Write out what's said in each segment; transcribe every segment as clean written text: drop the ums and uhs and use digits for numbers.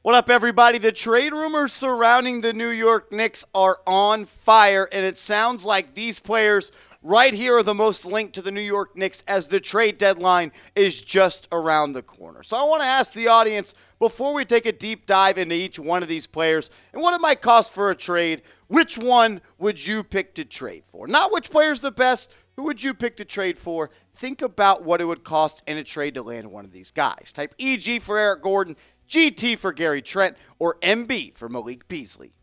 What up, everybody? The trade rumors surrounding the New York Knicks are on fire, and it sounds like these players right here are the most linked to the New York Knicks as the trade deadline is just around the corner. So I want to ask the audience, before we take a deep dive into each one of these players and what it might cost for a trade, which one would you pick to trade for? Not which player's the best, who would you pick to trade for? Think about what it would cost in a trade to land one of these guys. Type EG for Eric Gordon, GT for Gary Trent, or MB for Malik Beasley.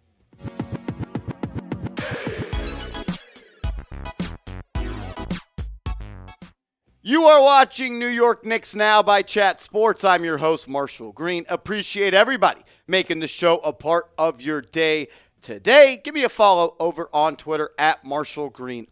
You are watching New York Knicks Now by Chat Sports. I'm your host, Marshall Green. Appreciate everybody making the show a part of your day today. Give me a follow over on Twitter at MarshallGreen_.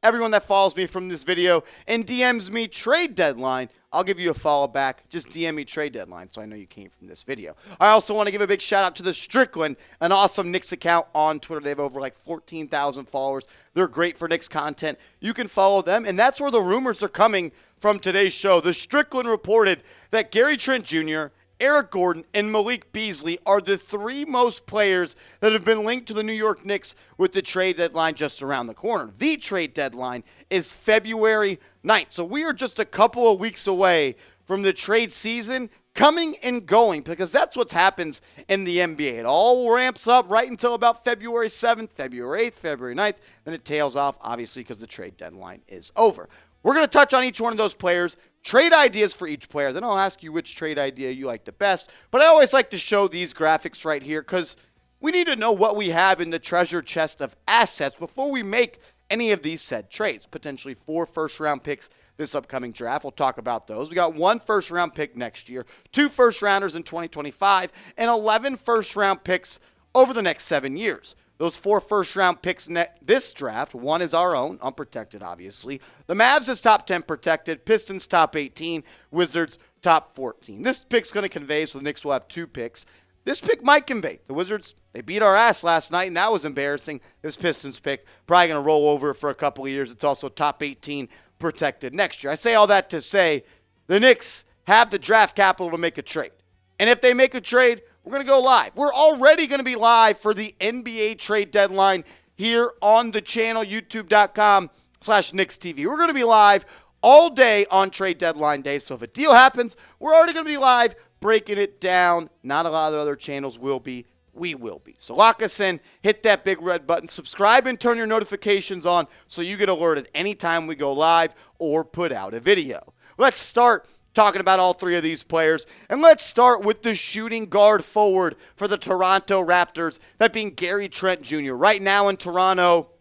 Everyone that follows me from this video and DMs me trade deadline, I'll give you a follow back. Just DM me trade deadline so I know you came from this video. I also want to give a big shout out to the Strickland, an awesome Knicks account on Twitter. They have over like 14,000 followers. They're great for Knicks content. You can follow them, and that's where the rumors are coming from today's show. The Strickland reported that Gary Trent Jr., Eric Gordon, and Malik Beasley are the three most players that have been linked to the New York Knicks with the trade deadline just around the corner. The trade deadline is February 9th. So we are just a couple of weeks away from the trade season coming and going, because that's what happens in the NBA. It all ramps up right until about February 7th, February 8th, February 9th. Then it tails off, obviously, because the trade deadline is over. We're going to touch on each one of those players, trade ideas for each player. Then I'll ask you which trade idea you like the best. But I always like to show these graphics right here because we need to know what we have in the treasure chest of assets before we make any of these said trades. Potentially 4 first-round picks this upcoming draft. We'll talk about those. We got 1 first-round pick next year, 2 first-rounders in 2025, and 11 first-round picks over the next 7 years. Those 4 first-round picks this draft, 1 is our own, unprotected, obviously. The Mavs is top 10 protected, Pistons top 18, Wizards top 14. This pick's going to convey, so the Knicks will have 2 picks. This pick might convey. The Wizards, they beat our ass last night, and that was embarrassing. This Pistons pick, probably going to roll over for a couple of years. It's also top 18 protected next year. I say all that to say the Knicks have the draft capital to make a trade. And if they make a trade, we're going to go live. We're already going to be live for the NBA trade deadline here on the channel, youtube.com/KnicksTV. We're going to be live all day on trade deadline day. So if a deal happens, we're already going to be live breaking it down. Not a lot of other channels will be. We will be. So lock us in, hit that big red button, subscribe, and turn your notifications on so you get alerted anytime we go live or put out a video. Let's start talking about all 3 of these players. And let's start with the shooting guard forward for the Toronto Raptors, that being Gary Trent Jr. Right now in Toronto,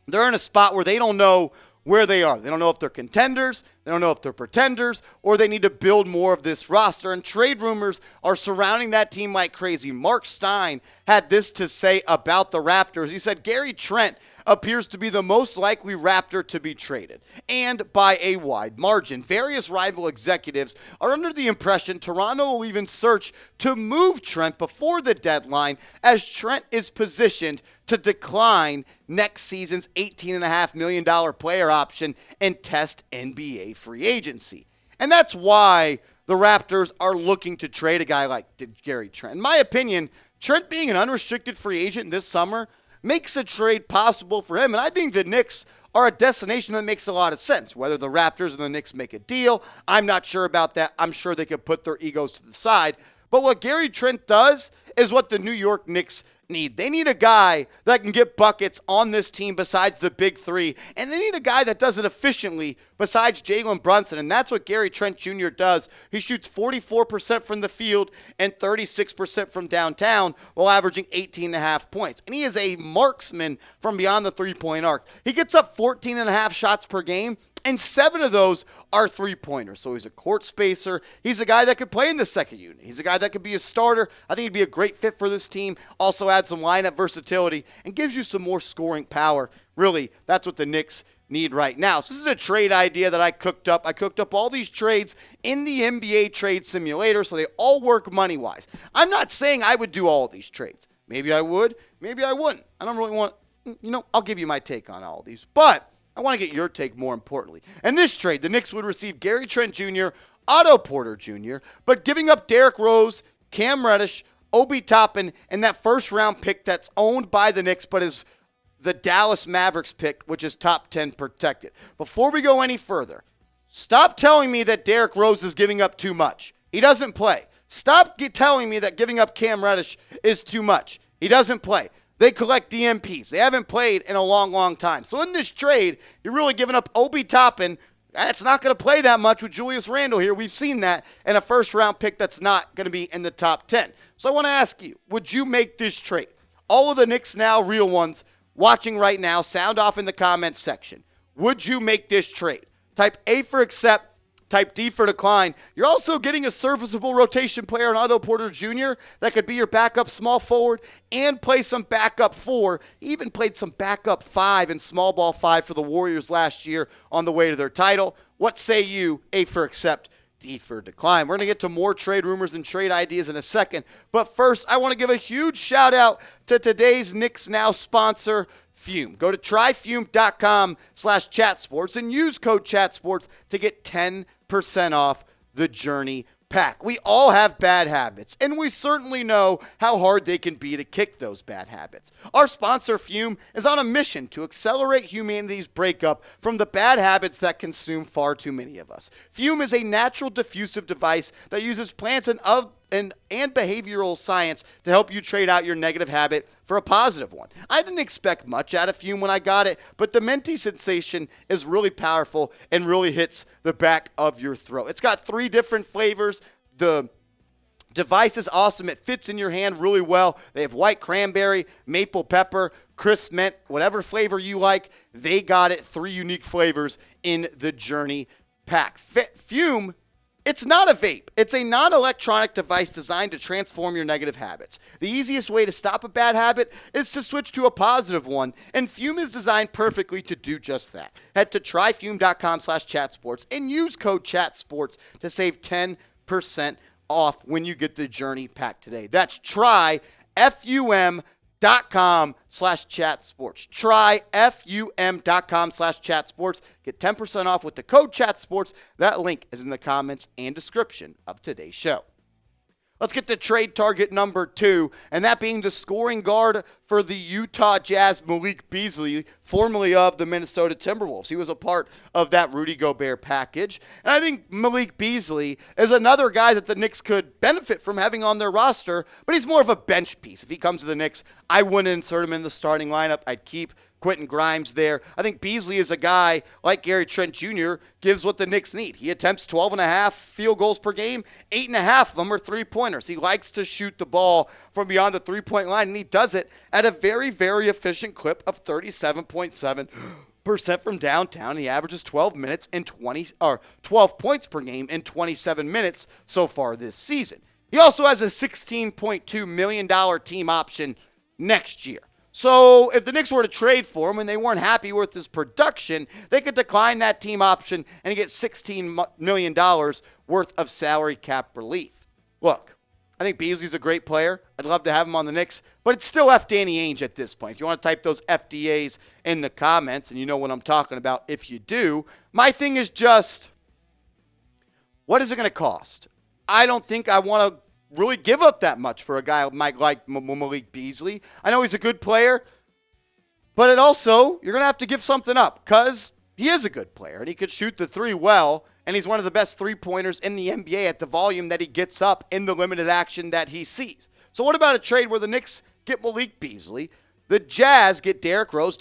they're in a spot where they don't know where they are. They don't know if they're contenders, they don't know if they're pretenders, or they need to build more of this roster. And trade rumors are surrounding that team like crazy. Mark Stein had this to say about the Raptors. He said, Gary Trent appears to be the most likely Raptor to be traded, and by a wide margin. Various rival executives are under the impression Toronto will even search to move Trent before the deadline, as Trent is positioned to decline next season's $18.5 million player option and test NBA free agency. And that's why the Raptors are looking to trade a guy like Gary Trent. In my opinion, Trent being an unrestricted free agent this summer makes a trade possible for him. And I think the Knicks are a destination that makes a lot of sense. Whether the Raptors and the Knicks make a deal, I'm not sure about that. I'm sure they could put their egos to the side. But what Gary Trent does is what the New York Knicks need. They need a guy that can get buckets on this team besides the big 3, and they need a guy that does it efficiently besides Jalen Brunson, and that's what Gary Trent Jr. does. He shoots 44% from the field and 36% from downtown while averaging 18.5 points, and he is a marksman from beyond the three-point arc. He gets up 14.5 shots per game, and 7 of those are three-pointers. So he's a court spacer. He's a guy that could play in the second unit. He's a guy that could be a starter. I think he'd be a great fit for this team. Also adds some lineup versatility and gives you some more scoring power. Really, that's what the Knicks need right now. So this is a trade idea that I cooked up. I cooked up all these trades in the NBA trade simulator, so they all work money-wise. I'm not saying I would do all of these trades. Maybe I would. Maybe I wouldn't. I don't really want, I'll give you my take on all of these. But I want to get your take more importantly. In this trade, the Knicks would receive Gary Trent Jr., Otto Porter Jr., but giving up Derrick Rose, Cam Reddish, Obi Toppin, and that first-round pick that's owned by the Knicks but is the Dallas Mavericks pick, which is top 10 protected. Before we go any further, stop telling me that Derrick Rose is giving up too much. He doesn't play. Stop telling me that giving up Cam Reddish is too much. He doesn't play. They collect DMPs. They haven't played in a long, long time. So in this trade, you're really giving up Obi Toppin. That's not going to play that much with Julius Randle here. We've seen that. And a first-round pick that's not going to be in the top 10. So I want to ask you, would you make this trade? All of the Knicks Now real ones watching right now, sound off in the comments section. Would you make this trade? Type A for accept. Type D for decline. You're also getting a serviceable rotation player in Otto Porter Jr. that could be your backup small forward and play some backup 4. He even played some backup 5 and small ball 5 for the Warriors last year on the way to their title. What say you? A for accept, D for decline. We're going to get to more trade rumors and trade ideas in a second. But first, I want to give a huge shout out to today's Knicks Now sponsor, Fume. Go to tryfume.com/chatsports and use code chatsports to get 10% off the Journey pack. We all have bad habits, and we certainly know how hard they can be to kick those bad habits. Our sponsor, Fume, is on a mission to accelerate humanity's breakup from the bad habits that consume far too many of us. Fume is a natural diffusive device that uses plants and behavioral science to help you trade out your negative habit for a positive one. I didn't expect much out of Fume when I got it, but the minty sensation is really powerful and really hits the back of your throat. It's got 3 different flavors. The device is awesome. It fits in your hand really well. They have white cranberry, maple pepper, crisp mint, whatever flavor you like. They got it. 3 unique flavors in the Journey pack. Fume, it's not a vape. It's a non-electronic device designed to transform your negative habits. The easiest way to stop a bad habit is to switch to a positive one, and Fume is designed perfectly to do just that. Head to tryfume.com/chatsports and use code chatsports to save 10% off when you get the Journey pack today. That's tryfum.com/chatsports. Tryfum.com/chatsports. Get 10% off with the code chatsports. That link is in the comments and description of today's show. Let's get to trade target number 2, and that being the scoring guard for the Utah Jazz, Malik Beasley, formerly of the Minnesota Timberwolves. He was a part of that Rudy Gobert package. And I think Malik Beasley is another guy that the Knicks could benefit from having on their roster, but he's more of a bench piece. If he comes to the Knicks, I wouldn't insert him in the starting lineup. I'd keep Quentin Grimes there. I think Beasley is a guy like Gary Trent Jr. gives what the Knicks need. He attempts 12.5 field goals per game. 8.5 of them are three-pointers. He likes to shoot the ball from beyond the three-point line, and he does it at a very, very efficient clip of 37.7% from downtown. He averages 12 points per game in 27 minutes so far this season. He also has a $16.2 million team option next year. So if the Knicks were to trade for him and they weren't happy with his production, they could decline that team option and get $16 million worth of salary cap relief. Look, I think Beasley's a great player. I'd love to have him on the Knicks, but it's still F. Danny Ainge at this point. If you want to type those FDAs in the comments, and you know what I'm talking about if you do, my thing is just, what is it going to cost? I don't think I want to really give up that much for a guy like Malik Beasley. I know he's a good player, but it also, you're going to have to give something up because he is a good player and he could shoot the 3 well, and he's one of the best three-pointers in the NBA at the volume that he gets up in the limited action that he sees. So what about a trade where the Knicks get Malik Beasley, the Jazz get Derrick Rose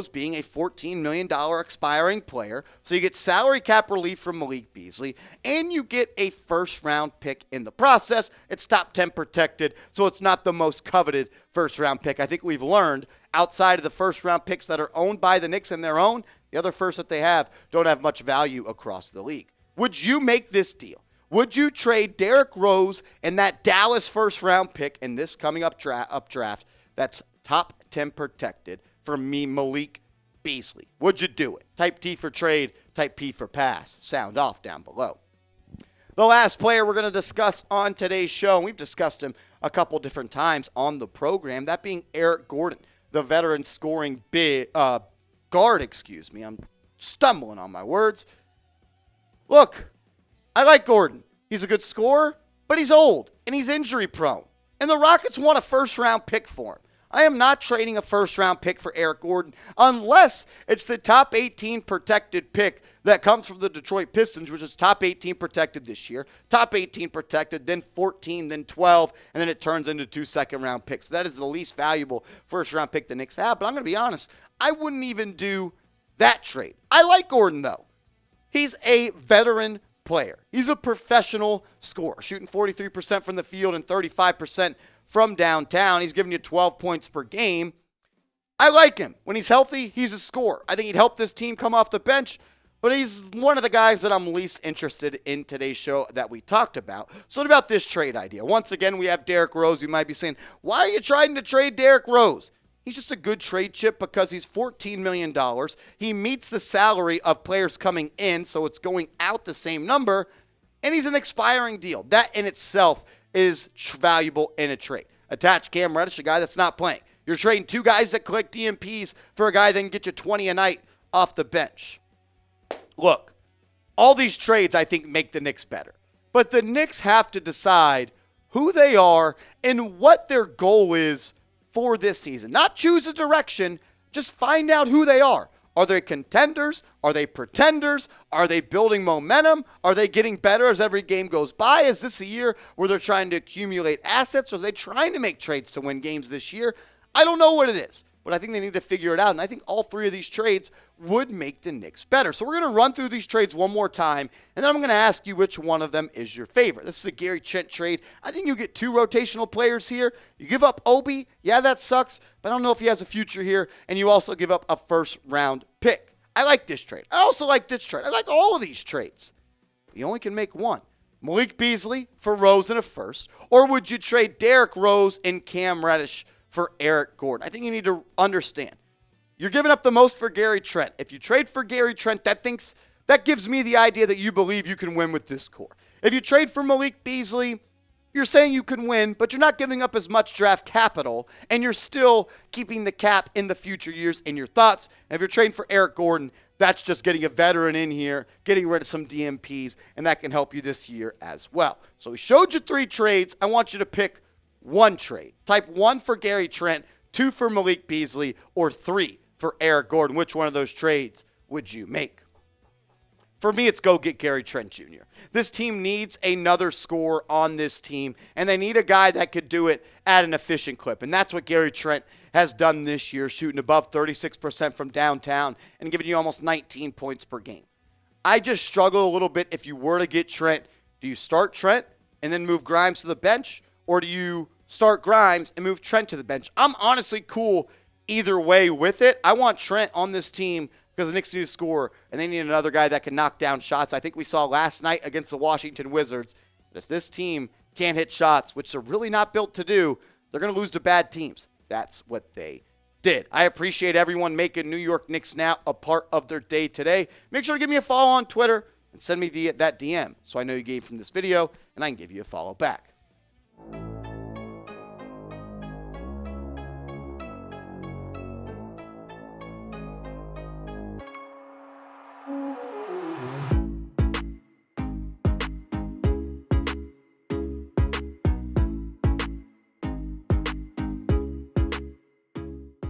being a $14 million expiring player, so you get salary cap relief from Malik Beasley, and you get a first-round pick in the process. It's top 10 protected, so it's not the most coveted first-round pick. I think we've learned outside of the first-round picks that are owned by the Knicks and their own, the other firsts that they have don't have much value across the league. Would you make this deal? Would you trade Derrick Rose and that Dallas first-round pick in this coming up draft that's top 10 protected for me, Malik Beasley? Would you do it? Type T for trade, type P for pass. Sound off down below. The last player we're going to discuss on today's show, and we've discussed him a couple different times on the program, that being Eric Gordon, the veteran scoring guard. I'm stumbling on my words. Look, I like Gordon. He's a good scorer, but he's old and he's injury prone. And the Rockets want a first-round pick for him. I am not trading a first-round pick for Eric Gordon unless it's the top 18 protected pick that comes from the Detroit Pistons, which is top 18 protected this year, top 18 protected, then 14, then 12, and then it turns into 2 second-round picks. So that is the least valuable first-round pick the Knicks have. But I'm going to be honest, I wouldn't even do that trade. I like Gordon, though. He's a veteran player. He's a professional scorer, shooting 43% from the field and 35% from downtown. He's giving you 12 points per game. I like him. When he's healthy, he's a scorer. I think he'd help this team come off the bench, but he's one of the guys that I'm least interested in today's show that we talked about. So what about this trade idea? Once again, we have Derrick Rose. You might be saying, why are you trying to trade Derrick Rose? He's just a good trade chip because he's $14 million. He meets the salary of players coming in, so it's going out the same number, and he's an expiring deal. That in itself is valuable in a trade. Attach Cam Reddish, a guy that's not playing. You're trading 2 guys that collect DMPs for a guy that can get you 20 a night off the bench. Look, all these trades, I think, make the Knicks better. But the Knicks have to decide who they are and what their goal is for this season. Not choose a direction, just find out who they are. Are they contenders? Are they pretenders? Are they building momentum? Are they getting better as every game goes by? Is this a year where they're trying to accumulate assets? Or are they trying to make trades to win games this year? I don't know what it is, but I think they need to figure it out. And I think all 3 of these trades would make the Knicks better. So we're going to run through these trades one more time, and then I'm going to ask you which one of them is your favorite. This is a Gary Trent trade. I think you get 2 rotational players here. You give up Obi. Yeah, that sucks, but I don't know if he has a future here. And you also give up a first-round pick. I like this trade. I also like this trade. I like all of these trades. You only can make one. Malik Beasley for Rose and a first. Or would you trade Derrick Rose and Cam Reddish for Eric Gordon? I think you need to understand. You're giving up the most for Gary Trent. If you trade for Gary Trent, that gives me the idea that you believe you can win with this core. If you trade for Malik Beasley, you're saying you can win, but you're not giving up as much draft capital, and you're still keeping the cap in the future years in your thoughts. And if you're trading for Eric Gordon, that's just getting a veteran in here, getting rid of some DMPs, and that can help you this year as well. So we showed you 3 trades. I want you to pick one trade. Type 1 for Gary Trent, 2 for Malik Beasley, or 3 for Eric Gordon. Which one of those trades would you make? For me, it's go get Gary Trent Jr. This team needs another scorer on this team, and they need a guy that could do it at an efficient clip. And that's what Gary Trent has done this year, shooting above 36% from downtown and giving you almost 19 points per game. I just struggle a little bit if you were to get Trent. Do you start Trent and then move Grimes to the bench, or do you start Grimes and move Trent to the bench? I'm honestly cool either way with it. I want Trent on this team because the Knicks need to score, and they need another guy that can knock down shots. I think we saw last night against the Washington Wizards that if this team can't hit shots, which they're really not built to do, they're going to lose to bad teams. That's what they did. I appreciate everyone making New York Knicks Now a part of their day today. Make sure to give me a follow on Twitter and send me that DM so I know you gave from this video, and I can give you a follow back.